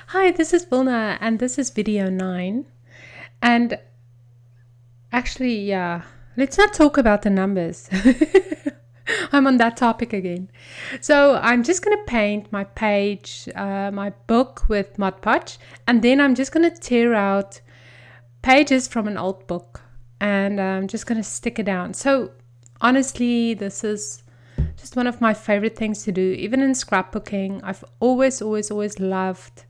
Hi, this is Wilna, and this is video 9. And actually, yeah, let's not talk about the numbers. I'm on that topic again. So I'm just going to paint my page, my book with Mod Podge, and then I'm just going to tear out pages from an old book, and I'm just going to stick it down. So honestly, this is just one of my favorite things to do. Even in scrapbooking, I've always loved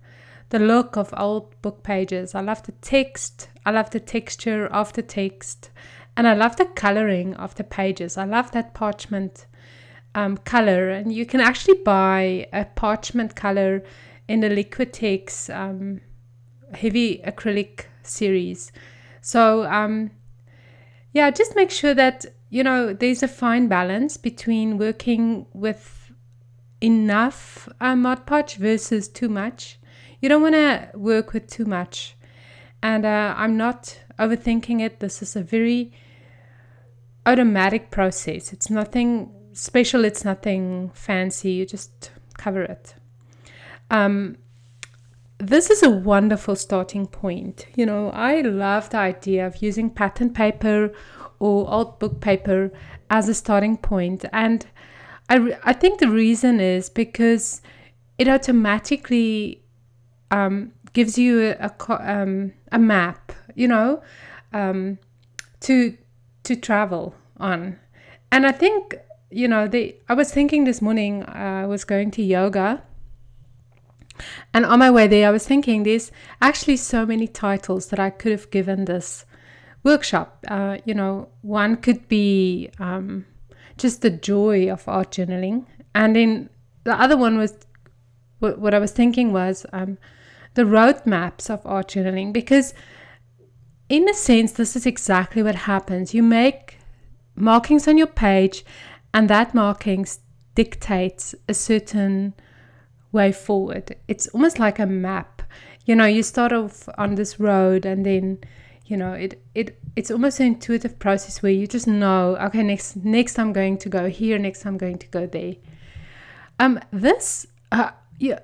the look of old book pages. I love the text, I love the texture of the text, and I love the coloring of the pages. I love that parchment color, and you can actually buy a parchment color in the Liquitex heavy acrylic series. So yeah, just make sure that there's a fine balance between working with enough Mod Podge versus too much. You don't want to work with too much. And I'm not overthinking it. This is a very automatic process. It's nothing special. It's nothing fancy. You just cover it. This is a wonderful starting point. I love the idea of using pattern paper or old book paper as a starting point. And I think the reason is because it automatically gives you a map, to travel on. And I think, I was thinking this morning, I was going to yoga, and on my way there, I was thinking there's actually so many titles that I could have given this workshop. One could be just the joy of art journaling, and then the other one was what I was thinking was the roadmaps of art journaling, because in a sense, this is exactly what happens. You make markings on your page, and that markings dictates a certain way forward. It's almost like a map. You start off on this road, and then it's almost an intuitive process where you just know, okay, next I'm going to go here, next I'm going to go there.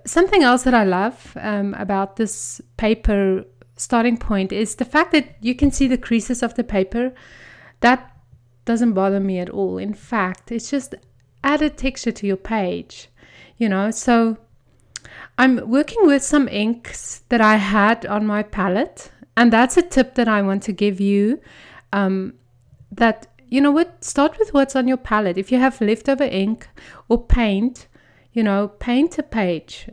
Something else that I love about this paper starting point is the fact that you can see the creases of the paper. That doesn't bother me at all. In fact, it's just added texture to your page, So I'm working with some inks that I had on my palette, and that's a tip that I want to give you, that, start with what's on your palette. If you have leftover ink or paint, paint a page,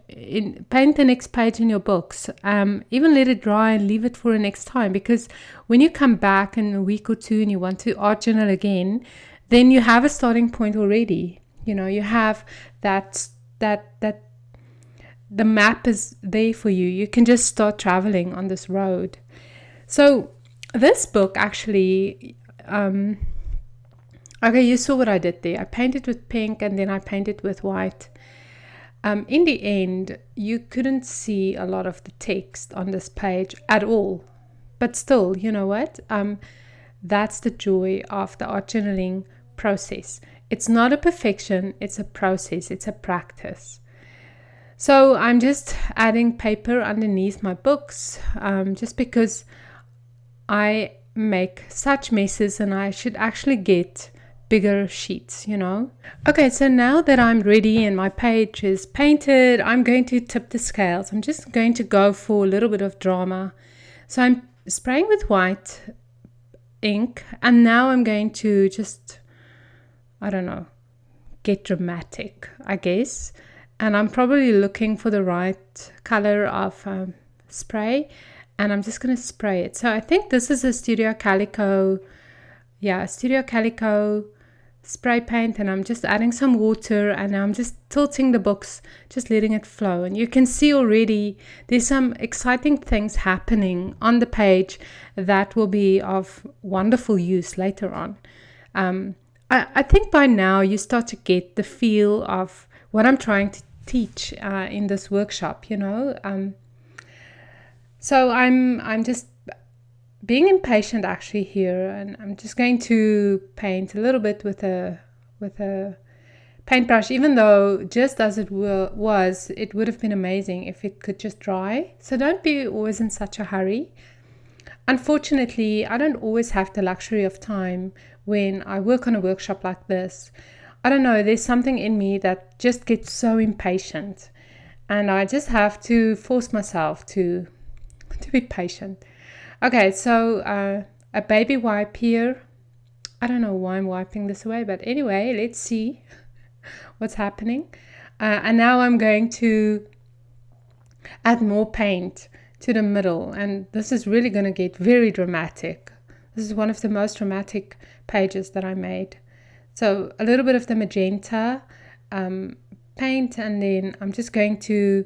paint the next page in your books. Even let it dry and leave it for the next time, because when you come back in a week or two and you want to art journal again, then you have a starting point already. You have that the map is there for you. You can just start traveling on this road. So this book actually, okay, you saw what I did there. I painted with pink, and then I painted with white. In the end, you couldn't see a lot of the text on this page at all. But still, you know what? That's the joy of the art journaling process. It's not a perfection, it's a process, it's a practice. So I'm just adding paper underneath my books, just because I make such messes and I should actually get bigger sheets, Okay, so now that I'm ready and my page is painted, I'm going to tip the scales. I'm just going to go for a little bit of drama. So I'm spraying with white ink, and now I'm going to just, get dramatic, I guess. And I'm probably looking for the right color of spray, and I'm just going to spray it. So I think this is a Studio Calico spray paint, and I'm just adding some water, and I'm just tilting the books, just letting it flow. And you can see already there's some exciting things happening on the page that will be of wonderful use later on. I think by now you start to get the feel of what I'm trying to teach in this workshop, So I'm just being impatient actually here, and I'm just going to paint a little bit with a paintbrush, even though just as it was, it would have been amazing if it could just dry. So don't be always in such a hurry. Unfortunately, I don't always have the luxury of time when I work on a workshop like this. I don't know, there's something in me that just gets so impatient, and I just have to force myself to be patient. Okay, so a baby wipe here. I don't know why I'm wiping this away, but anyway, let's see what's happening. And now I'm going to add more paint to the middle, and this is really going to get very dramatic. This is one of the most dramatic pages that I made. So a little bit of the magenta paint, and then I'm just going to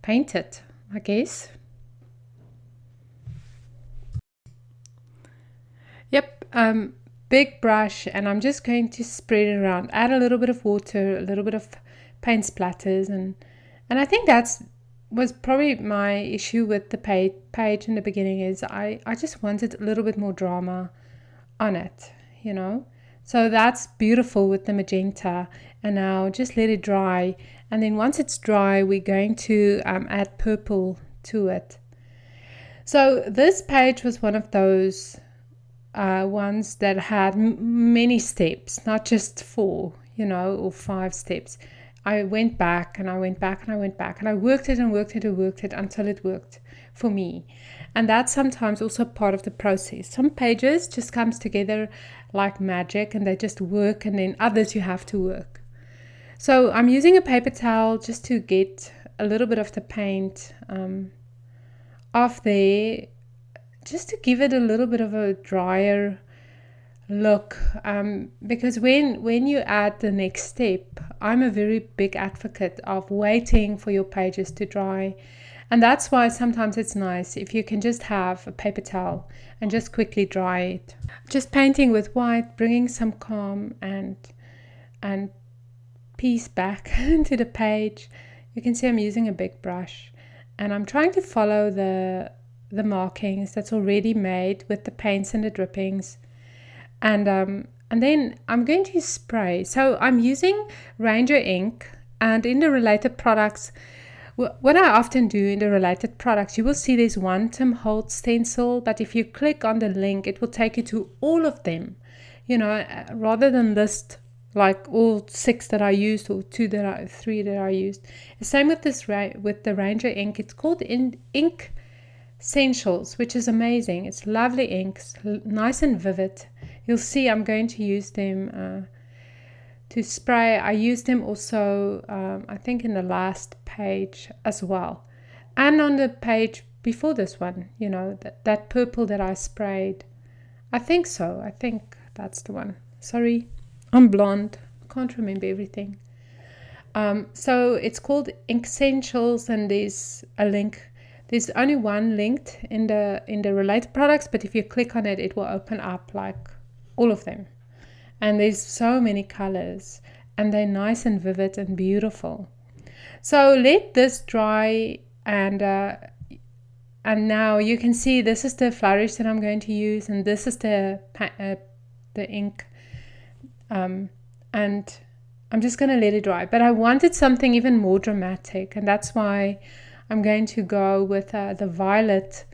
paint it, I guess. Yep, big brush, and I'm just going to spread it around, add a little bit of water, a little bit of paint splatters, and I think was probably my issue with the page in the beginning, is I just wanted a little bit more drama on it, you know. So that's beautiful with the magenta, and now just let it dry, and then once it's dry, we're going to add purple to it. So this page was one of those ones that had many steps, not just 4, you know, or 5 steps. I went back and I went back and I went back, and I worked it and worked it and worked it until it worked for me. And that's sometimes also part of the process. Some pages just comes together like magic and they just work, and then others you have to work. So I'm using a paper towel just to get a little bit of the paint off there, just to give it a little bit of a drier look, because when you add the next step, I'm a very big advocate of waiting for your pages to dry, and that's why sometimes it's nice if you can just have a paper towel and just quickly dry it. Just painting with white, bringing some calm and peace back into the page. You can see I'm using a big brush, and I'm trying to follow the markings that's already made with the paints and the drippings, and then I'm going to spray. So I'm using Ranger ink, and in the related products, what I often do in the related products, you will see there's one Tim Holtz stencil, but if you click on the link, it will take you to all of them, you know, rather than list like all 6 that I used, or 3 that I used. The same with this with the Ranger ink. It's called Ink Essentials, which is amazing. It's lovely inks, nice and vivid. You'll see I'm going to use them to spray. I used them also, I think, in the last page as well, and on the page before this one, you know, that purple that I sprayed. I think so. I think that's the one. Sorry, I'm blonde. Can't remember everything. So it's called Ink Essentials, and there's a link. There's only one linked in the related products, but if you click on it, it will open up like all of them. And there's so many colors, and they're nice and vivid and beautiful. So let this dry, and now you can see this is the flourish that I'm going to use, and this is the ink, and I'm just going to let it dry. But I wanted something even more dramatic, and that's why I'm going to go with the violet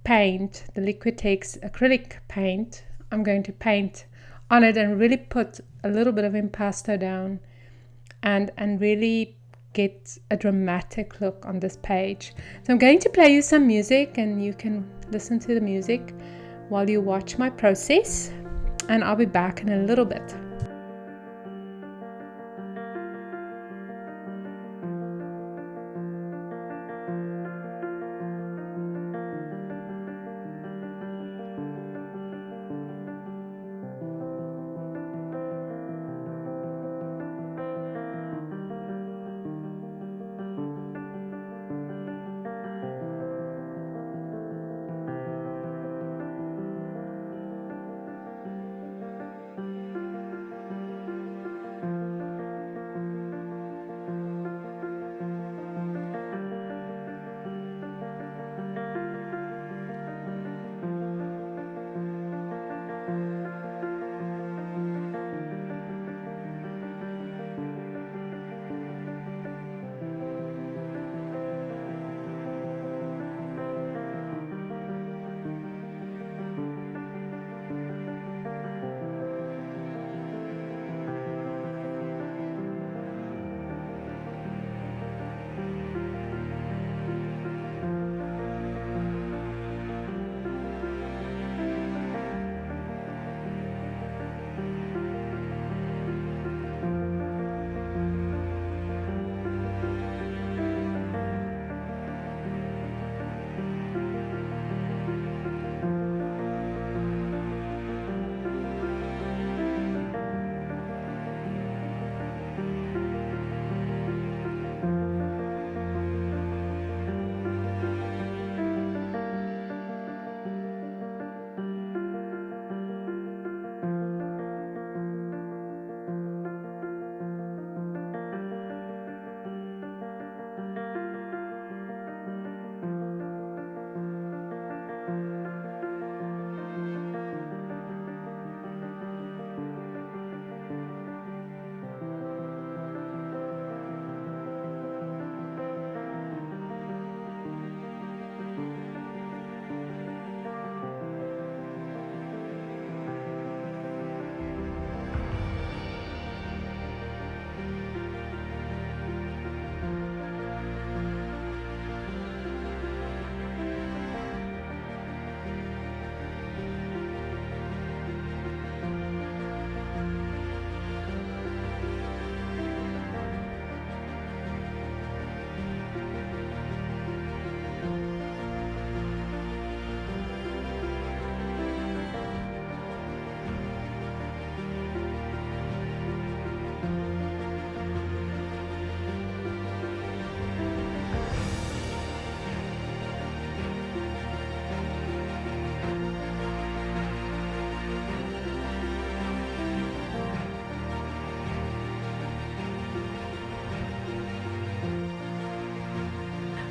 paint, the Liquitex acrylic paint. I'm going to paint on it and really put a little bit of impasto down, and really get a dramatic look on this page. So I'm going to play you some music, and you can listen to the music while you watch my process, and I'll be back in a little bit.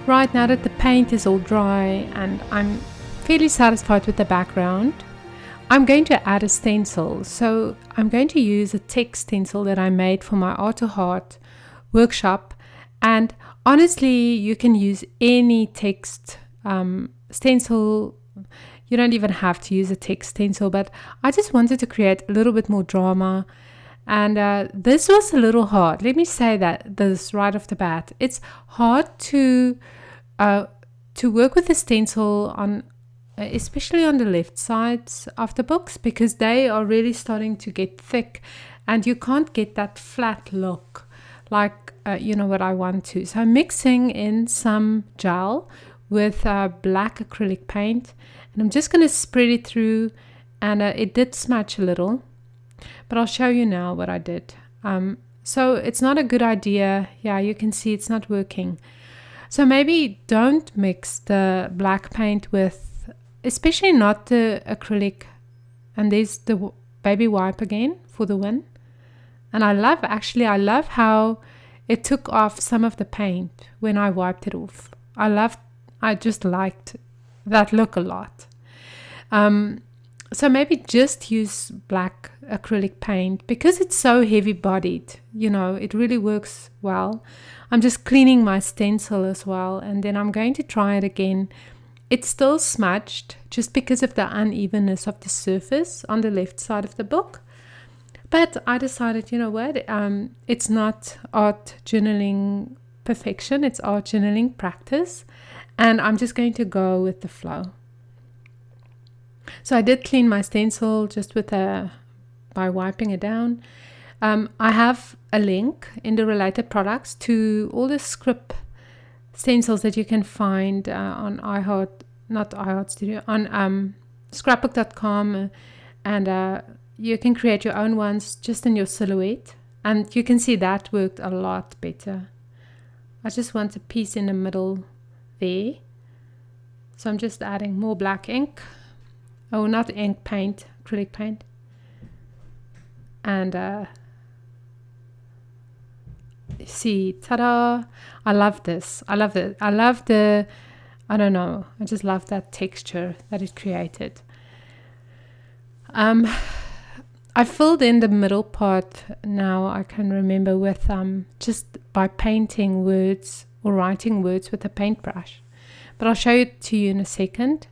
Right, now that the paint is all dry and I'm fairly satisfied with the background, I'm going to add a stencil. So I'm going to use a text stencil that I made for my Art to Heart workshop. And honestly, you can use any text stencil. You don't even have to use a text stencil, but I just wanted to create a little bit more drama. And this was a little hard. Let me say this right off the bat. It's hard to work with the stencil on, especially on the left sides of the books, because they are really starting to get thick, and you can't get that flat look like what I want to. So I'm mixing in some gel with black acrylic paint, and I'm just going to spread it through, and it did smudge a little. But I'll show you now what I did. So it's not a good idea. Yeah, you can see it's not working. So maybe don't mix the black paint with, especially not the acrylic. And there's the baby wipe again for the win. And I love how it took off some of the paint when I wiped it off. I just liked that look a lot. So maybe just use black acrylic paint because it's so heavy bodied. It really works well. I'm just cleaning my stencil as well, and then I'm going to try it again. It's still smudged just because of the unevenness of the surface on the left side of the book. But I decided, it's not art journaling perfection, it's art journaling practice, and I'm just going to go with the flow. So I did clean my stencil just by wiping it down. I have a link in the related products to all the script stencils that you can find on on scrapbook.com, and you can create your own ones just in your silhouette, and you can see that worked a lot better. I just want a piece in the middle there, so I'm just adding more black ink. Oh, not ink, paint, acrylic paint. And see, ta-da! I love this. I love it. I don't know. I just love that texture that it created. I filled in the middle part now, I can remember, with just by painting words or writing words with a paintbrush. But I'll show it to you in a second.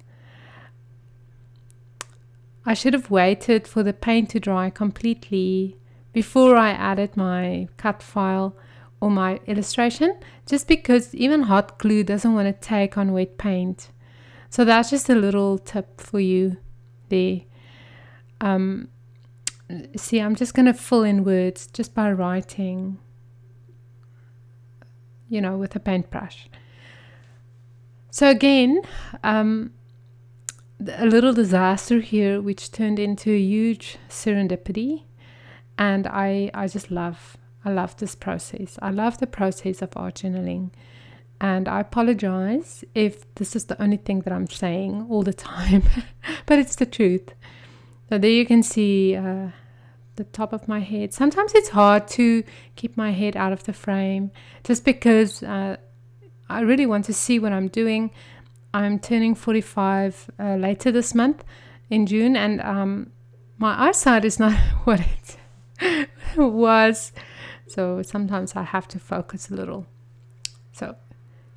I should have waited for the paint to dry completely before I added my cut file or my illustration, just because even hot glue doesn't want to take on wet paint. So that's just a little tip for you there. See, I'm just going to fill in words just by writing, with a paintbrush. So again, a little disaster here, which turned into a huge serendipity, and I love this process. I love the process of art journaling, and I apologize if this is the only thing that I'm saying all the time, but it's the truth. So there you can see the top of my head. Sometimes it's hard to keep my head out of the frame, just because I really want to see what I'm doing. I'm turning 45 later this month in June, and my eyesight is not what it was. So sometimes I have to focus a little. So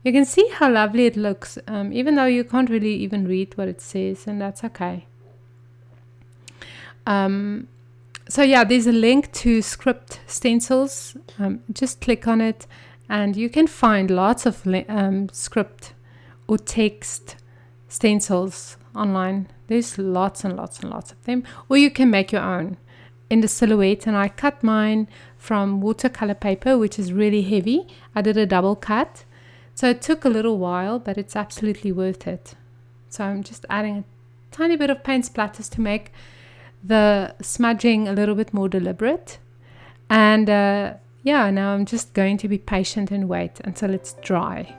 you can see how lovely it looks, even though you can't really even read what it says, and that's okay. So yeah, there's a link to script stencils. Just click on it, and you can find lots of script or text stencils online. There's lots and lots and lots of them, or you can make your own in the silhouette. And I cut mine from watercolor paper, which is really heavy. I did a double cut, so it took a little while, but it's absolutely worth it. So I'm just adding a tiny bit of paint splatters to make the smudging a little bit more deliberate. And yeah, now I'm just going to be patient and wait until it's dry.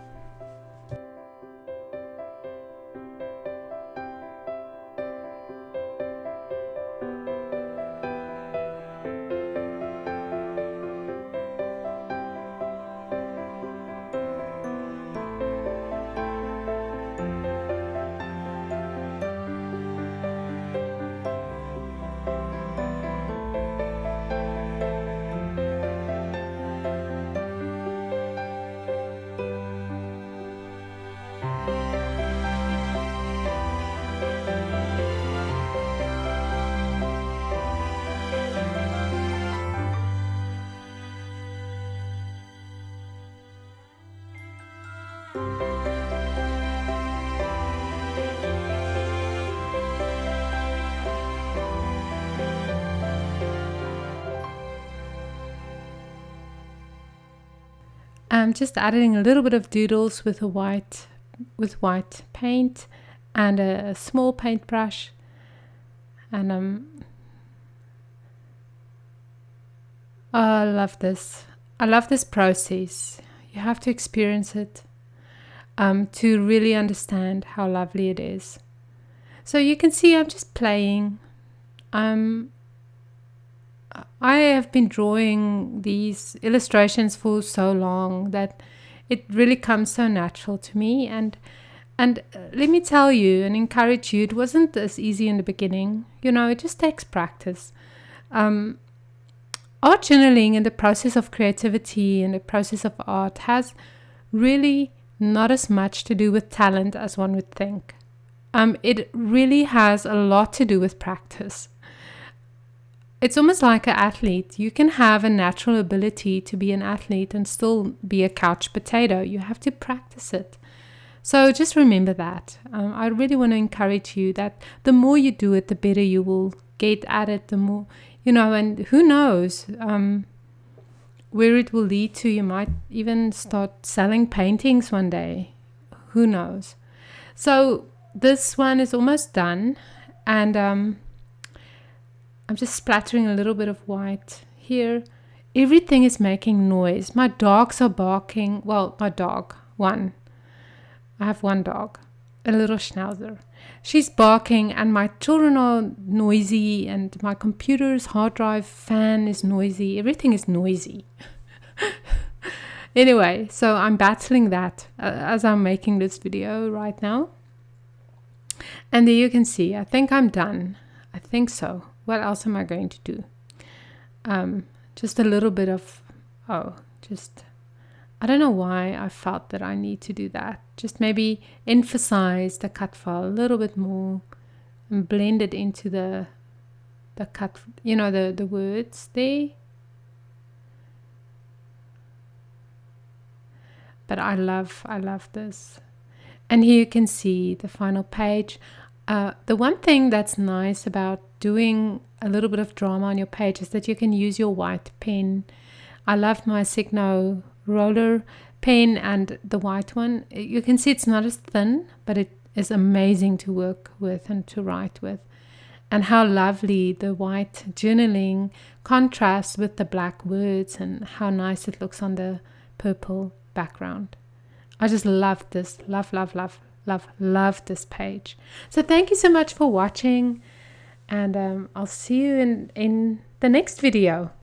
I'm just adding a little bit of doodles with white paint and a small paintbrush, and oh, I love this. I love this process. You have to experience it to really understand how lovely it is. So you can see I'm just playing. I have been drawing these illustrations for so long that it really comes so natural to me. And let me tell you and encourage you, it wasn't as easy in the beginning. You know, it just takes practice. Art journaling and the process of creativity and the process of art has really not as much to do with talent as one would think. It really has a lot to do with practice. It's almost like an athlete. You can have a natural ability to be an athlete and still be a couch potato. You have to practice it. So just remember that. I really want to encourage you that the more you do it, the better you will get at it, the more, you know, and who knows where it will lead to. You might even start selling paintings one day. Who knows? So this one is almost done, and I'm just splattering a little bit of white here. Everything is making noise. My dogs are barking. Well, my dog, one. I have one dog, a little schnauzer. She's barking and my children are noisy and my computer's hard drive fan is noisy. Everything is noisy. Anyway, so I'm battling that as I'm making this video right now. And there you can see, I think I'm done. I think so. What else am I going to do? Just a little bit of, I don't know why I felt that I need to do that. Just maybe emphasize the cut file a little bit more and blend it into the cut, you know, the words there. But I love this. And here you can see the final page. The one thing that's nice about doing a little bit of drama on your page is that you can use your white pen. I love my Signo roller pen and the white one. You can see it's not as thin, but it is amazing to work with and to write with. And how lovely the white journaling contrasts with the black words and how nice it looks on the purple background. I just love this. Love this page. So thank you so much for watching, and I'll see you in the next video.